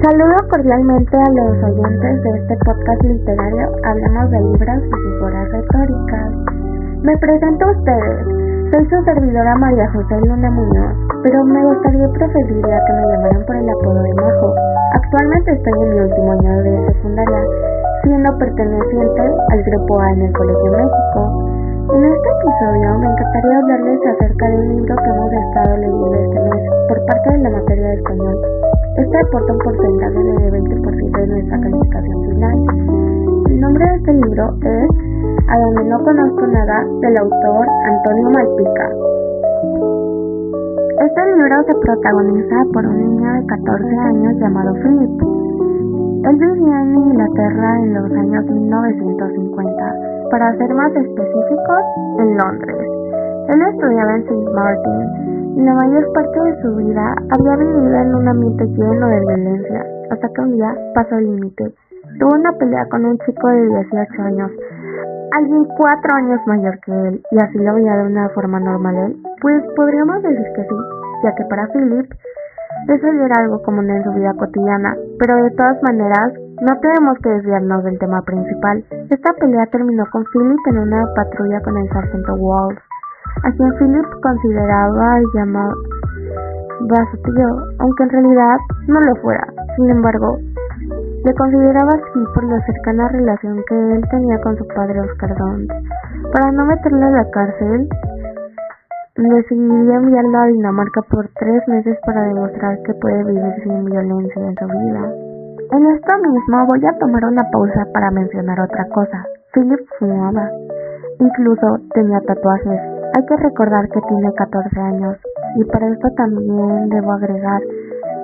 Saludo cordialmente a los oyentes de este podcast literario. Hablamos de libros y figuras retóricas. Me presento a ustedes. Soy su servidora María José Luna Muñoz, pero me gustaría preferiría que me llamaran por el apodo de Majo. Actualmente estoy en mi último año de secundaria, siendo perteneciente al grupo A en el Colegio México. En este episodio me encantaría hablarles acerca de un libro que hemos estado leyendo este mes por parte de la materia de español. Este aporta un porcentaje de 20% de nuestra calificación final. El nombre de este libro es A donde no conozco nada, del autor Antonio Malpica. Este libro se protagoniza por un niño de 14 años llamado Philip. Él vivía en Inglaterra en los años 1950, para ser más específicos, en Londres. Él estudiaba en St. Martin y la mayor parte de su vida había vivido en un ambiente lleno de violencia, hasta que un día pasó el límite. Tuvo una pelea con un chico de 18 años, alguien 4 años mayor que él, y así lo veía de una forma normal él. Pues podríamos decir que sí, ya que para Philip eso ya era algo común en su vida cotidiana, pero de todas maneras no tenemos que desviarnos del tema principal. Esta pelea terminó con Philip en una patrulla con el sargento Walsh, a quien Philip consideraba y llamaba su tío, aunque en realidad no lo fuera. Sin embargo, le consideraba así por la cercana relación que él tenía con su padre Oscar Downes. Para no meterlo a la cárcel, decidió enviarlo a Dinamarca por 3 meses para demostrar que puede vivir sin violencia en su vida. En esto mismo voy a tomar una pausa para mencionar otra cosa. Philip fumaba. Incluso tenía tatuajes. Hay que recordar que tiene 14 años. Y para esto también debo agregar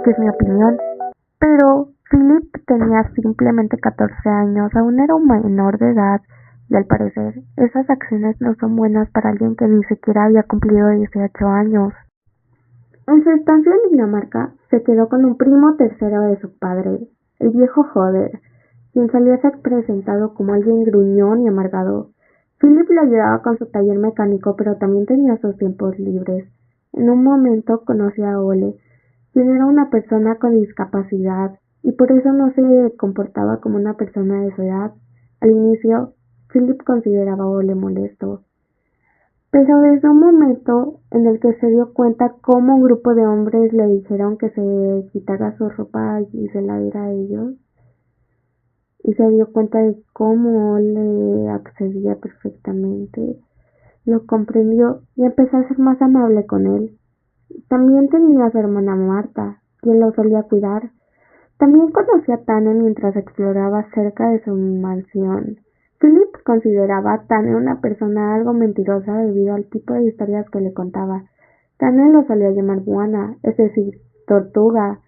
que es mi opinión. Pero Philip tenía simplemente 14 años. Aún era un menor de edad. Y al parecer, esas acciones no son buenas para alguien que ni siquiera había cumplido 18 años. En su estancia en Dinamarca, se quedó con un primo tercero de su padre, el viejo Joder, quien solía ser presentado como alguien gruñón y amargado. Philip le ayudaba con su taller mecánico, pero también tenía sus tiempos libres. En un momento conoció a Ole, quien era una persona con discapacidad, y por eso no se comportaba como una persona de su edad. Al inicio, Philip consideraba a Ole molesto, pero desde un momento en el que se dio cuenta cómo un grupo de hombres le dijeron que se quitara su ropa y se la diera a ellos, y se dio cuenta de cómo Ole accedía perfectamente, lo comprendió y empezó a ser más amable con él. También tenía a su hermana Marta, quien lo solía cuidar. También conoció a Tane mientras exploraba cerca de su mansión. Philip consideraba a Tane una persona algo mentirosa debido al tipo de historias que le contaba. Tane lo solía llamar Buana, es decir, tortuga.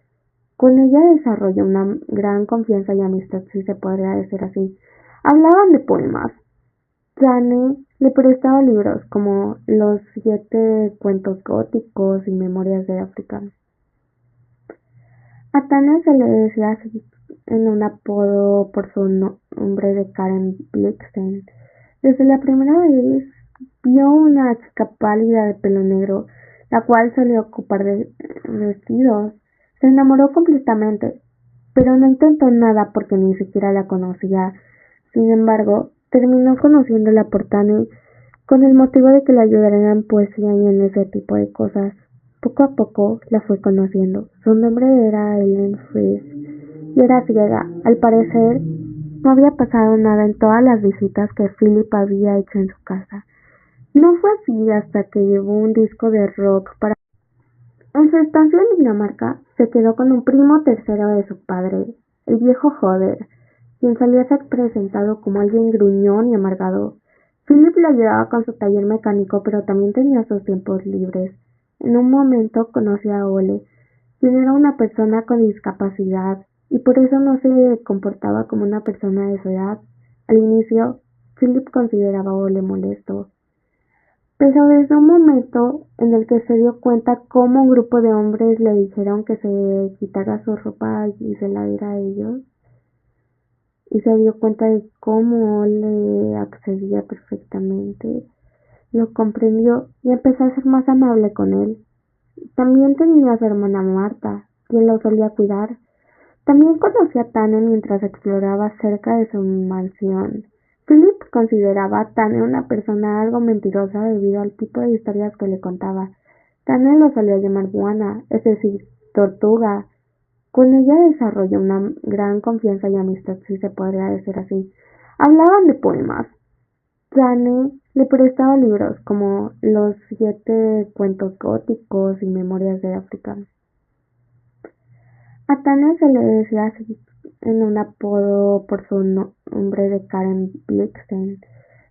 Con ella desarrolló una gran confianza y amistad, si se podría decir así. Hablaban de poemas. Tane le prestaba libros como Los 7 cuentos góticos y Memorias de África. A Tane se le decía así en un apodo por su nombre de Karen Blixen. Desde la primera vez vio una chica pálida de pelo negro, la cual solía ocupar de vestidos. Se enamoró completamente, pero no intentó nada porque ni siquiera la conocía. Sin embargo, terminó conociéndola por Tane con el motivo de que la ayudara en poesía y en ese tipo de cosas. Poco a poco la fue conociendo. Su nombre era Ellen Fries y era ciega. Al parecer, no había pasado nada en todas las visitas que Philip había hecho en su casa. No fue así hasta que llevó un disco de rock para... En su estancia en Dinamarca, se quedó con un primo tercero de su padre, el viejo Joder, quien solía ser presentado como alguien gruñón y amargado. Philip le ayudaba con su taller mecánico, pero también tenía sus tiempos libres. En un momento conoció a Ole, quien era una persona con discapacidad, y por eso no se comportaba como una persona de su edad. Al inicio, Philip consideraba a Ole molesto, pero desde un momento en el que se dio cuenta cómo un grupo de hombres le dijeron que se quitara su ropa y se la diera a ellos, y se dio cuenta de cómo Ole accedía perfectamente, lo comprendió y empezó a ser más amable con él. También tenía a su hermana Marta, quien lo solía cuidar. También conocí a Tane mientras exploraba cerca de su mansión. Philip consideraba a Tane una persona algo mentirosa debido al tipo de historias que le contaba. Tane lo solía llamar Buana, es decir, tortuga. Con ella desarrolló una gran confianza y amistad, si se podría decir así. Hablaban de poemas. Tane le prestaba libros como Los 7 cuentos góticos y Memorias de África. A Tane se le decía así en un apodo por su nombre de Karen Blixen.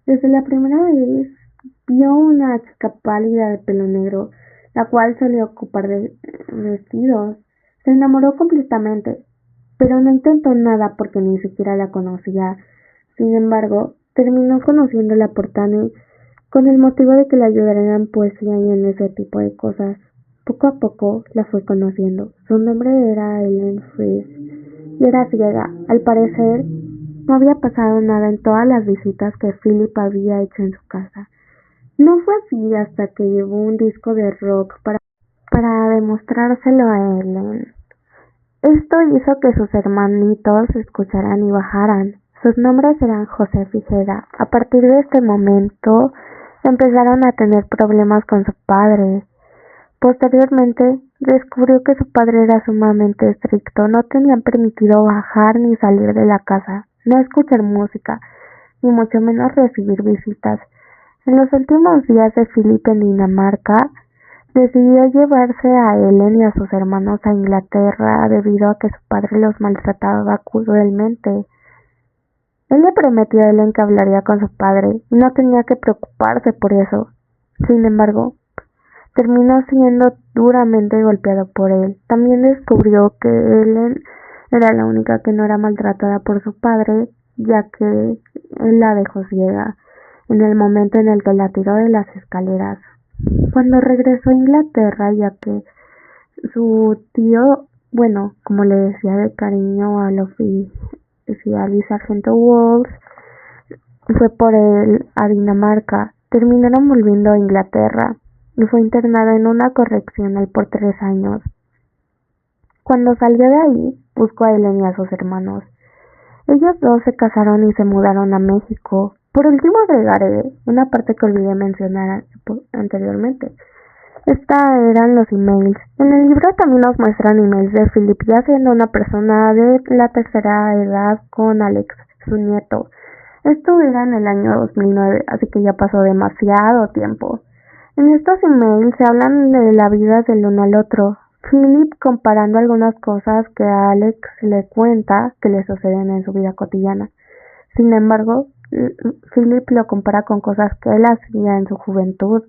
Desde la primera vez vio una chica pálida de pelo negro, la cual solía ocupar de vestidos. Se enamoró completamente, pero no intentó nada porque ni siquiera la conocía. Sin embargo, terminó conociéndola por Tane con el motivo de que le ayudara en poesía y en ese tipo de cosas. Poco a poco la fue conociendo. Su nombre era Ellen Fries y era ciega. Al parecer, no había pasado nada en todas las visitas que Philip había hecho en su casa. No fue así hasta que llevó un disco de rock para demostrárselo a Ellen. Esto hizo que sus hermanitos escucharan y bajaran. Sus nombres eran Joseph y Hedda. A partir de este momento empezaron a tener problemas con su padre. Posteriormente, descubrió que su padre era sumamente estricto. No tenían permitido bajar ni salir de la casa, no escuchar música, ni mucho menos recibir visitas. En los últimos días de Philip en Dinamarca, decidió llevarse a Ellen y a sus hermanos a Inglaterra debido a que su padre los maltrataba cruelmente. Él le prometió a Ellen que hablaría con su padre y no tenía que preocuparse por eso. Sin embargo, terminó siendo duramente golpeado por él. También descubrió que Ellen era la única que no era maltratada por su padre, ya que él la dejó ciega en el momento en el que la tiró de las escaleras. Cuando regresó a Inglaterra, ya que su tío, bueno, como le decía de cariño al oficial y sargento Wolf, fue por él a Dinamarca. Terminaron volviendo a Inglaterra y fue internada en una correccional por 3 años. Cuando salió de ahí, buscó a Ellen y a sus hermanos. Ellos dos se casaron y se mudaron a México. Por último agregaré una parte que olvidé mencionar anteriormente. Esta eran los emails. En el libro también nos muestran emails de Philip ya siendo una persona de la tercera edad con Alex, su nieto. Esto era en el año 2009, así que ya pasó demasiado tiempo. En estos emails se hablan de la vida del uno al otro. Philip comparando algunas cosas que Alex le cuenta que le suceden en su vida cotidiana. Sin embargo, Philip lo compara con cosas que él hacía en su juventud.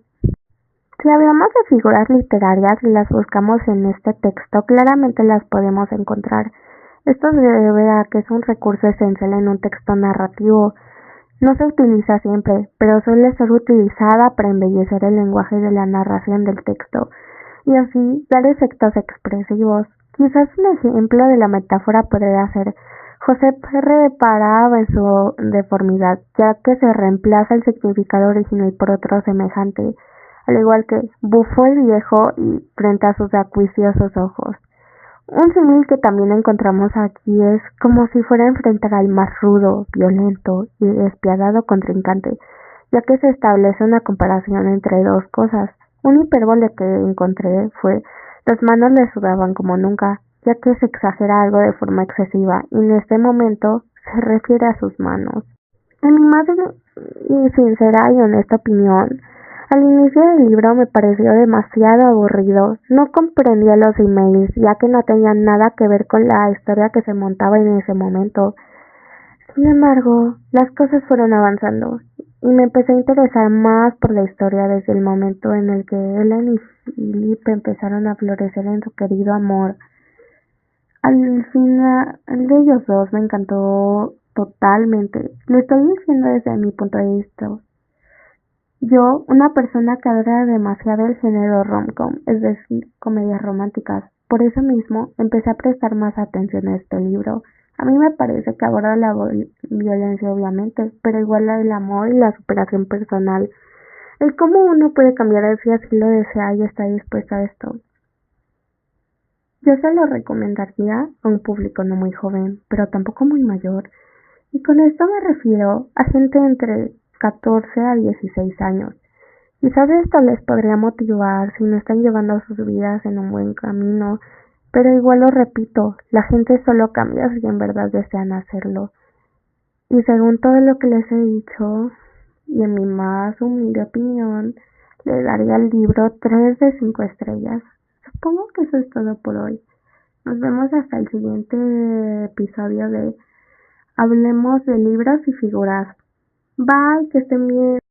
Si hablamos de figuras literarias y las buscamos en este texto, claramente las podemos encontrar. Esto se debe a que es un recurso esencial en un texto narrativo. No se utiliza siempre, pero suele ser utilizada para embellecer el lenguaje de la narración del texto y así dar efectos expresivos. Quizás un ejemplo de la metáfora podría ser: José reparaba en su deformidad, ya que se reemplaza el significado original por otro semejante, al igual que bufó el viejo y frente a sus acuiciosos ojos. Un símil que también encontramos aquí es como si fuera a enfrentar al más rudo, violento y despiadado contrincante, ya que se establece una comparación entre dos cosas. Un hipérbole que encontré fue: las manos le sudaban como nunca, ya que se exagera algo de forma excesiva, y en este momento se refiere a sus manos. En mi más sincera y honesta opinión, al inicio del libro me pareció demasiado aburrido. No comprendía los emails, ya que no tenían nada que ver con la historia que se montaba en ese momento. Sin embargo, las cosas fueron avanzando y me empecé a interesar más por la historia desde el momento en el que Ellen y Philip empezaron a florecer en su querido amor. Al final de ellos dos me encantó totalmente. Lo estoy diciendo desde mi punto de vista. Yo, una persona que adora demasiado el género rom-com, es decir, comedias románticas. Por eso mismo, empecé a prestar más atención a este libro. A mí me parece que aborda la violencia, obviamente, pero igual la del amor y la superación personal. El cómo uno puede cambiar si así lo desea y está dispuesto a esto. Yo se lo recomendaría a un público no muy joven, pero tampoco muy mayor. Y con esto me refiero a gente entre 14 a 16 años. Quizás esto les podría motivar si no están llevando sus vidas en un buen camino, pero igual lo repito, la gente solo cambia si en verdad desean hacerlo. Y según todo lo que les he dicho, y en mi más humilde opinión, le daría al libro 3 de 5 estrellas. Supongo que eso es todo por hoy. Nos vemos hasta el siguiente episodio de Hablemos de libros y figuras. Bye, que estén bien.